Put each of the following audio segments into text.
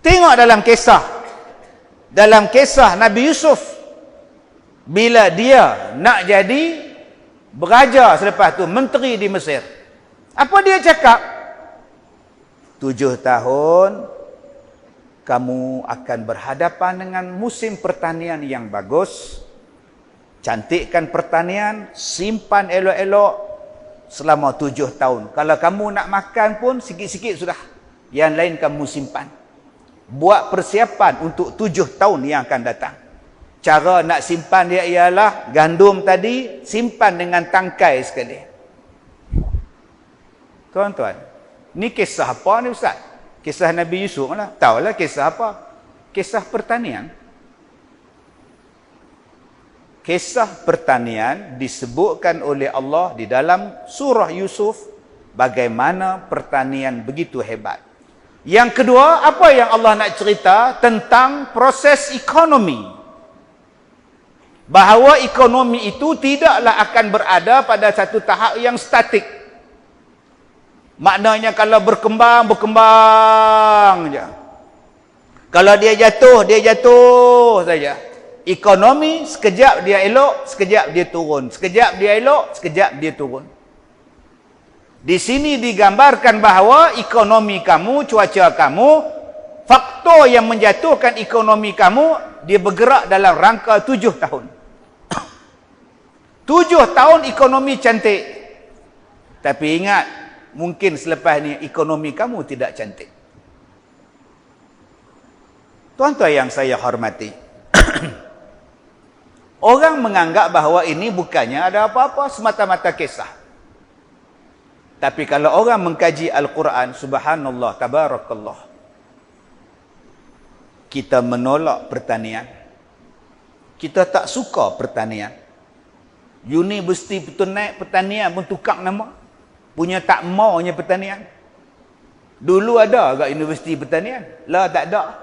Tengok dalam kisah Nabi Yusuf, bila dia nak jadi beraja, selepas tu menteri di Mesir, apa dia cakap? 7 tahun kamu akan berhadapan dengan musim pertanian yang bagus. Cantikkan pertanian, simpan elok-elok selama 7 tahun. Kalau kamu nak makan pun sikit-sikit sudah, yang lain kamu simpan. Buat persiapan untuk 7 tahun yang akan datang. Cara nak simpan dia ialah gandum tadi simpan dengan tangkai sekali. Tuan-tuan, ni kisah apa ni Ustaz? Kisah Nabi Yusuf lah. Tahulah kisah apa? Kisah pertanian. Kisah pertanian disebutkan oleh Allah di dalam surah Yusuf, bagaimana pertanian begitu hebat. Yang kedua, apa yang Allah nak cerita? Tentang proses ekonomi. Bahawa ekonomi itu tidaklah akan berada pada satu tahap yang statik. Maknanya kalau berkembang je. Kalau dia jatuh saja. Ekonomi sekejap dia elok, sekejap dia turun. Sekejap dia elok, sekejap dia turun. Di sini digambarkan bahawa ekonomi kamu, cuaca kamu, faktor yang menjatuhkan ekonomi kamu, dia bergerak dalam rangka 7 tahun. 7 tahun ekonomi cantik. Tapi ingat, mungkin selepas ni ekonomi kamu tidak cantik. Tuan-tuan yang saya hormati, orang menganggap bahawa ini bukannya ada apa-apa, semata-mata kisah. Tapi kalau orang mengkaji Al-Quran, subhanallah, tabarakallah, kita menolak pertanian. Kita tak suka pertanian. Universiti pertanian pun tukar nama. Punya tak maunya pertanian. Dulu ada agak universiti pertanian. Lah tak ada.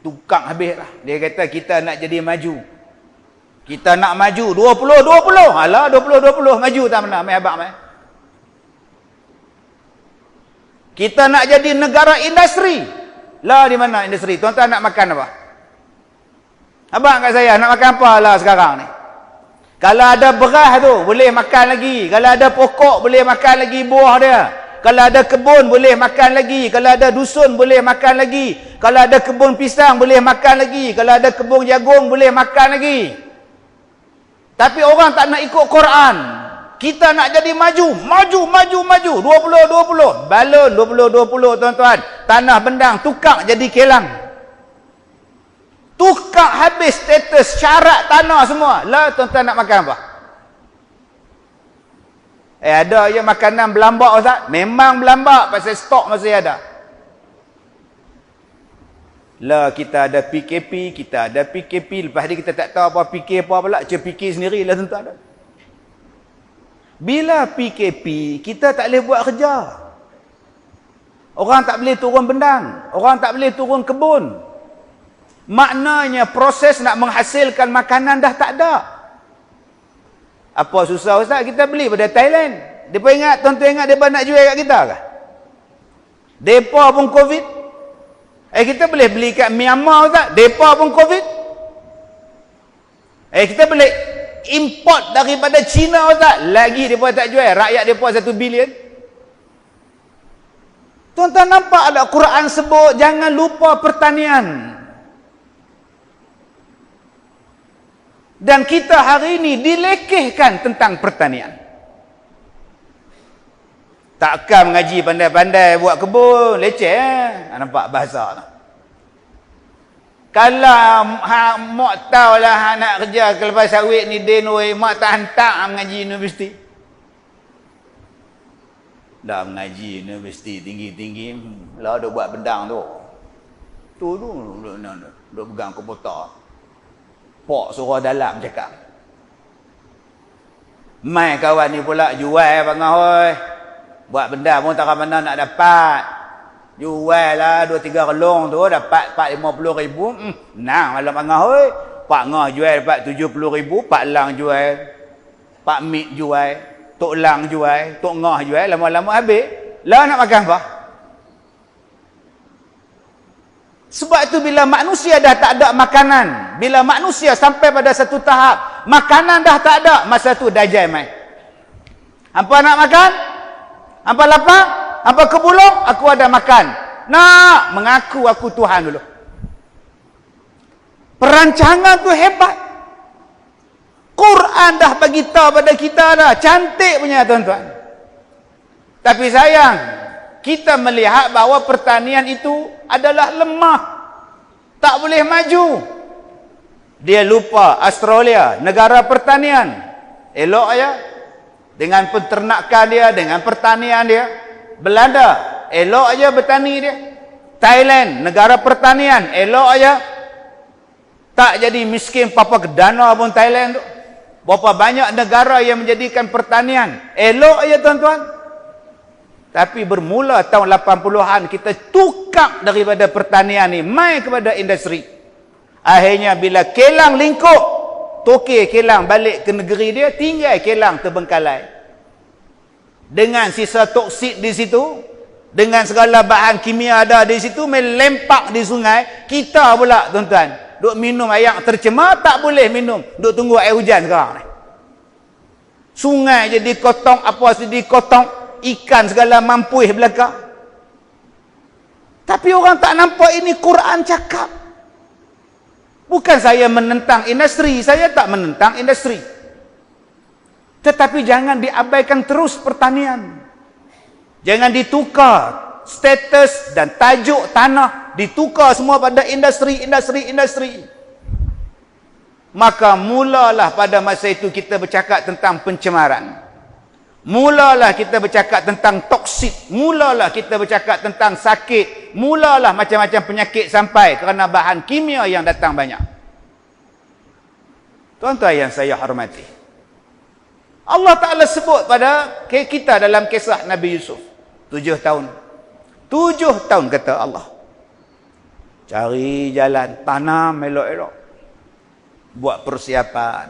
Tukar habis lah. Dia kata kita nak jadi maju. Kita nak maju 20-20. Alah 20-20 maju tak pernah mai abang mai. Kita nak jadi negara industri. Lah di mana industri? Tuan-tuan nak makan apa? Abang kat saya nak makan apa lah sekarang ni? Kalau ada beras tu boleh makan lagi. Kalau ada pokok boleh makan lagi buah dia. Kalau ada kebun boleh makan lagi. Kalau ada dusun boleh makan lagi. Kalau ada kebun pisang boleh makan lagi. Kalau ada kebun jagung boleh makan lagi. Tapi orang tak nak ikut Quran. Kita nak jadi maju. 20-20. Balon 20-20 tuan-tuan. Tanah bendang tukar jadi kelang. Tukar habis status syarat tanah semua. Lah tuan-tuan nak makan apa? Ada je makanan berlambak Ustaz. Memang berlambak pasal stok masih ada. Lah kita ada PKP, lepas ni kita tak tahu apa fikir apa pula, fikir sendiri lah tuan-tuan. Bila PKP, kita tak boleh buat kerja. Orang tak boleh turun bendang, orang tak boleh turun kebun. Maknanya proses nak menghasilkan makanan dah tak ada. Apa susah Ustaz? Kita beli pada Thailand. Depa ingat, tuan-tuan ingat depa nak jual kat kita ke? Depa pun Covid. Kita boleh beli kat Myanmar Ustaz. Depa pun Covid. Kita boleh import daripada China Ustaz. Lagi depa tak jual. Rakyat depa 1 bilion. Tuan-tuan nampak tak Quran sebut jangan lupa pertanian. Dan kita hari ini dilekehkan tentang pertanian. Takkan mengaji pandai-pandai buat kebun, leceh nampak bahasa tu. Kalau mak tahulah nak kerja kelepas sawit ni denoi, mak tak hantar mengaji universiti. Dah mengaji universiti tinggi-tinggi, lah duk buat bendang tu. Tu duk pegang komputer. Pok suruh dalam cakap. Mai kawan ni pula jual bangah oi. Buat benda pun tak mana nak dapat. Jual lah 2-3 relong tu dapat 4-50 ribu. Nang malam bangah oi. Pak ngah jual dapat 70 ribu. Pak lang jual. Pak mik jual. Tok lang jual. Tok ngah jual. Lama-lama habis. Lah nak makan apa? Sebab itu bila manusia dah tak ada makanan, bila manusia sampai pada satu tahap makanan dah tak ada, masa tu Dajjal mai. Hampa nak makan? Hampa lapar? Hampa kebulung? Aku ada makan. Nak mengaku aku Tuhan dulu. Perancangan tu hebat. Quran dah bagi tahu pada kita dah, cantik punya tuan-tuan. Tapi sayang, kita melihat bahawa pertanian itu adalah lemah. Tak boleh maju. Dia lupa Australia, negara pertanian. Elok ya. Dengan penternakan dia, dengan pertanian dia. Belanda, elok aja bertani dia. Thailand, negara pertanian, elok aja. Tak jadi miskin papa kedana pun Thailand tu. Berapa banyak negara yang menjadikan pertanian. Elok aja tuan-tuan. Tapi bermula tahun 80-an kita tukar daripada pertanian ni mai kepada industri. Akhirnya bila kelang lingkup, tokek kelang balik ke negeri dia, tinggal kelang terbengkalai. Dengan sisa toksik di situ, dengan segala bahan kimia ada di situ, melempak di sungai. Kita pula tuan-tuan, duk minum air tercemar, tak boleh minum. Duk tunggu air hujan sekarang ni. Sungai jadi kotong, apa jadi kotong, ikan segala mampuih belakang. Tapi orang tak nampak ini Quran cakap. Bukan saya menentang industri, saya tak menentang industri. Tetapi jangan diabaikan terus pertanian. Jangan ditukar status dan tajuk tanah, ditukar semua pada industri. Maka mulalah pada masa itu kita bercakap tentang pencemaran. Mulalah kita bercakap tentang toksik. Mulalah kita bercakap tentang sakit. Mulalah macam-macam penyakit sampai kerana bahan kimia yang datang banyak. Tuan-tuan yang saya hormati, Allah Ta'ala sebut pada kita dalam kisah Nabi Yusuf. 7 tahun. 7 tahun kata Allah. Cari jalan, tanam elok-elok. Buat persiapan.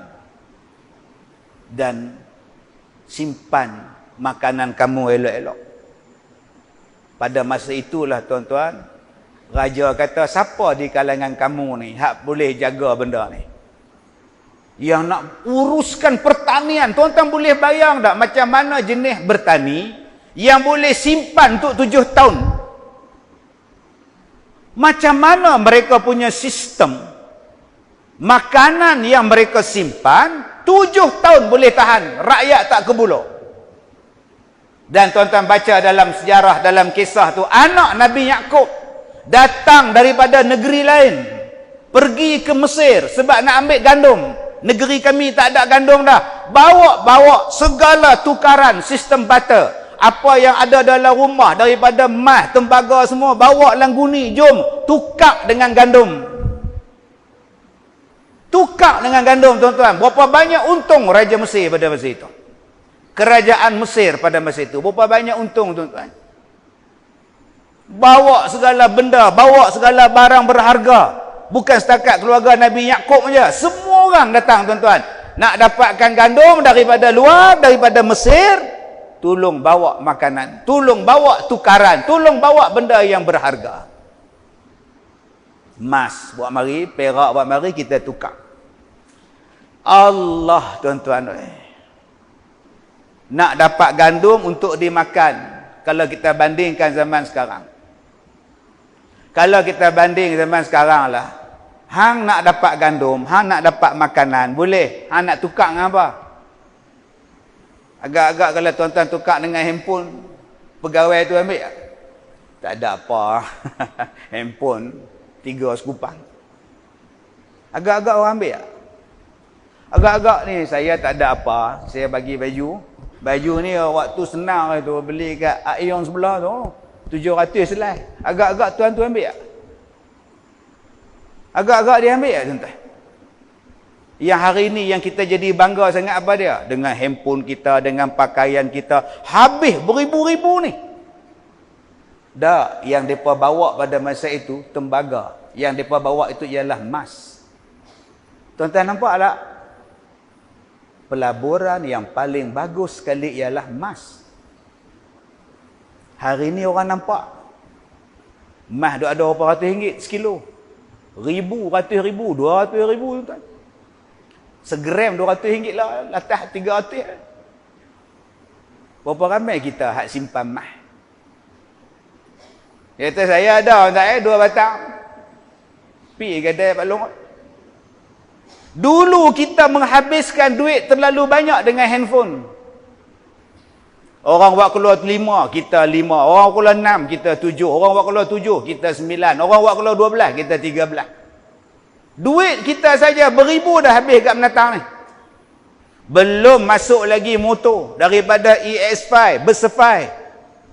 Dan simpan makanan kamu elok-elok. Pada masa itulah tuan-tuan, raja kata, siapa di kalangan kamu ni hak boleh jaga benda ni? Yang nak uruskan pertanian. Tuan-tuan boleh bayang tak macam mana jenis bertani yang boleh simpan untuk 7 tahun? Macam mana mereka punya sistem makanan yang mereka simpan 7 tahun boleh tahan, rakyat tak kebulur. Dan tuan-tuan baca dalam sejarah, dalam kisah tu, anak Nabi Yaqub datang daripada negeri lain, pergi ke Mesir sebab nak ambil gandum. Negeri kami tak ada gandum dah. Bawa segala tukaran sistem barter. Apa yang ada dalam rumah daripada emas, tembaga semua, bawa langguni, jom tukar dengan gandum. Tukar dengan gandum tuan-tuan. Berapa banyak untung Raja Mesir pada masa itu. Kerajaan Mesir pada masa itu. Berapa banyak untung tuan-tuan. Bawa segala benda, bawa segala barang berharga. Bukan setakat keluarga Nabi Yaqub saja. Semua orang datang tuan-tuan. Nak dapatkan gandum daripada luar, daripada Mesir. Tolong bawa makanan. Tolong bawa tukaran. Tolong bawa benda yang berharga. Emas buat mari, perak buat mari, kita tukar. Allah tuan-tuan, nak dapat gandum untuk dimakan. Kalau kita bandingkan zaman sekarang, kalau kita banding zaman sekarang lah, hang nak dapat gandum, hang nak dapat makanan, boleh. Hang nak tukar dengan apa? Agak-agak kalau tuan-tuan tukar dengan handphone, pegawai tu ambil tak? Tak ada apa. Handphone 3 sekupang. Agak-agak orang ambil tak? Agak-agak ni saya tak ada apa, saya bagi baju. Baju ni waktu senang tu beli kat Aeon sebelah tu 700 selai. Agak-agak tuan tu ambil tak? Agak-agak dia ambil tak tuan-tuan? Yang hari ni yang kita jadi bangga sangat apa dia? Dengan handphone kita, dengan pakaian kita, habis beribu-ribu ni. Dah, yang mereka bawa pada masa itu tembaga. Yang mereka bawa itu ialah emas. Tuan-tuan nampak tak? Pelaburan yang paling bagus sekali ialah emas. Hari ni orang nampak Mah duk ada berapa ratus ringgit sekilo. Ribu, ratus ribu, 200 ribu tuan. Segram 200 ringgit lah, atas 300. Berapa ramai kita hak simpan mah? Dia kata saya ada tak 2 batang. Pi gadai Pak Long. Dulu kita menghabiskan duit terlalu banyak dengan handphone. Orang buat keluar 5, kita 5. Orang keluar 6, kita 7. Orang buat keluar 7, kita 9. Orang buat keluar 12, kita 13. Duit kita saja beribu dah habis kat menatang ni. Belum masuk lagi motor. Daripada EX5, bersefai,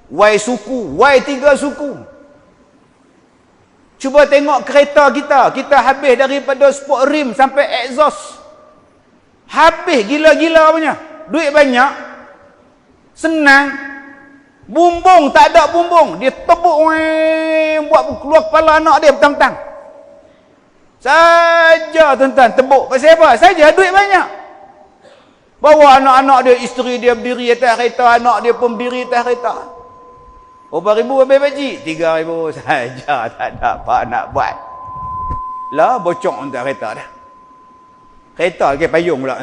Y suku, Y3 suku. Cuba tengok kereta kita. Kita habis daripada sport rim sampai exhaust. Habis gila-gila punya. Duit banyak. Senang. Bumbung tak ada bumbung. Dia tebuk. Buat keluar kepala anak dia petang-petang. Saja tuan-tuan tebuk. Pasal apa? Saja duit banyak. Bawa anak-anak dia, isteri dia berdiri atas kereta. Anak dia pun berdiri atas kereta. Berapa ribu habis pakcik? 3,000 saja. Tak ada apa nak buat. Lah bocok untuk kereta dah. Kereta ke payung pula.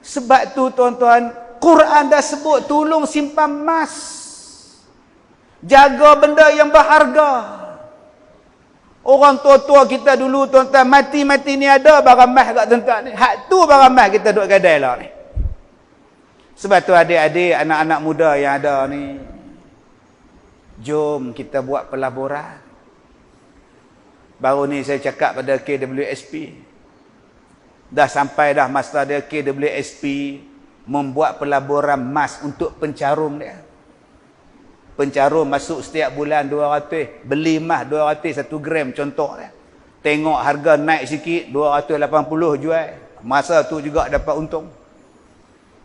Sebab tu tuan-tuan, Quran dah sebut tolong simpan emas. Jaga benda yang berharga. Orang tua-tua kita dulu tuan-tuan, mati-mati ni ada barang emas kat tuan-tuan ni. Hak tu barang emas kita duk gadai lah ni. Sebab tu adik-adik, anak-anak muda yang ada ni, jom kita buat pelaburan. Baru ni saya cakap pada KWSP. Dah sampai dah masa dia KWSP membuat pelaburan emas untuk pencarum dia. Pencarum masuk setiap bulan 200. Beli emas 200 1 gram contoh dia. Tengok harga naik sikit 280 jual. Masa tu juga dapat untung.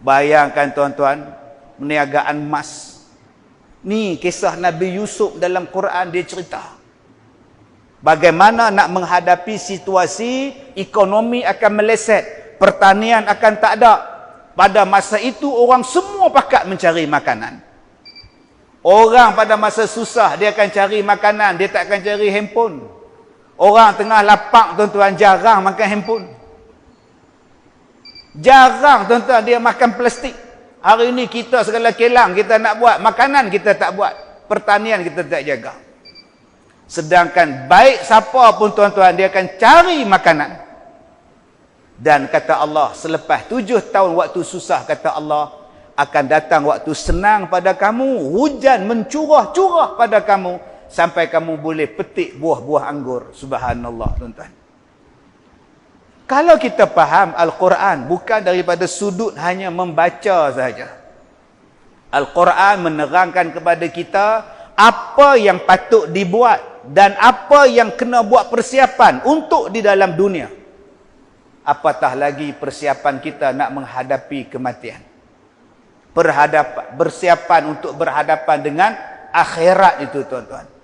Bayangkan tuan-tuan, perniagaan emas. Ni kisah Nabi Yusuf dalam Quran dia cerita. Bagaimana nak menghadapi situasi ekonomi akan meleset, pertanian akan tak ada. Pada masa itu orang semua pakat mencari makanan. Orang pada masa susah dia akan cari makanan, dia tak akan cari handphone. Orang tengah lapang tuan-tuan jarang makan handphone. Jarang tuan-tuan dia makan plastik. Hari ini kita segala kelang kita nak buat, makanan kita tak buat, pertanian kita tak jaga. Sedangkan baik siapa pun tuan-tuan dia akan cari makanan. Dan kata Allah, selepas 7 tahun waktu susah, kata Allah, akan datang waktu senang pada kamu, hujan mencurah-curah pada kamu, sampai kamu boleh petik buah-buah anggur. Subhanallah tuan-tuan. Kalau kita faham Al-Quran bukan daripada sudut hanya membaca saja. Al-Quran menerangkan kepada kita apa yang patut dibuat dan apa yang kena buat persiapan untuk di dalam dunia. Apatah lagi persiapan kita nak menghadapi kematian. Bersiapan untuk berhadapan dengan akhirat itu tuan-tuan.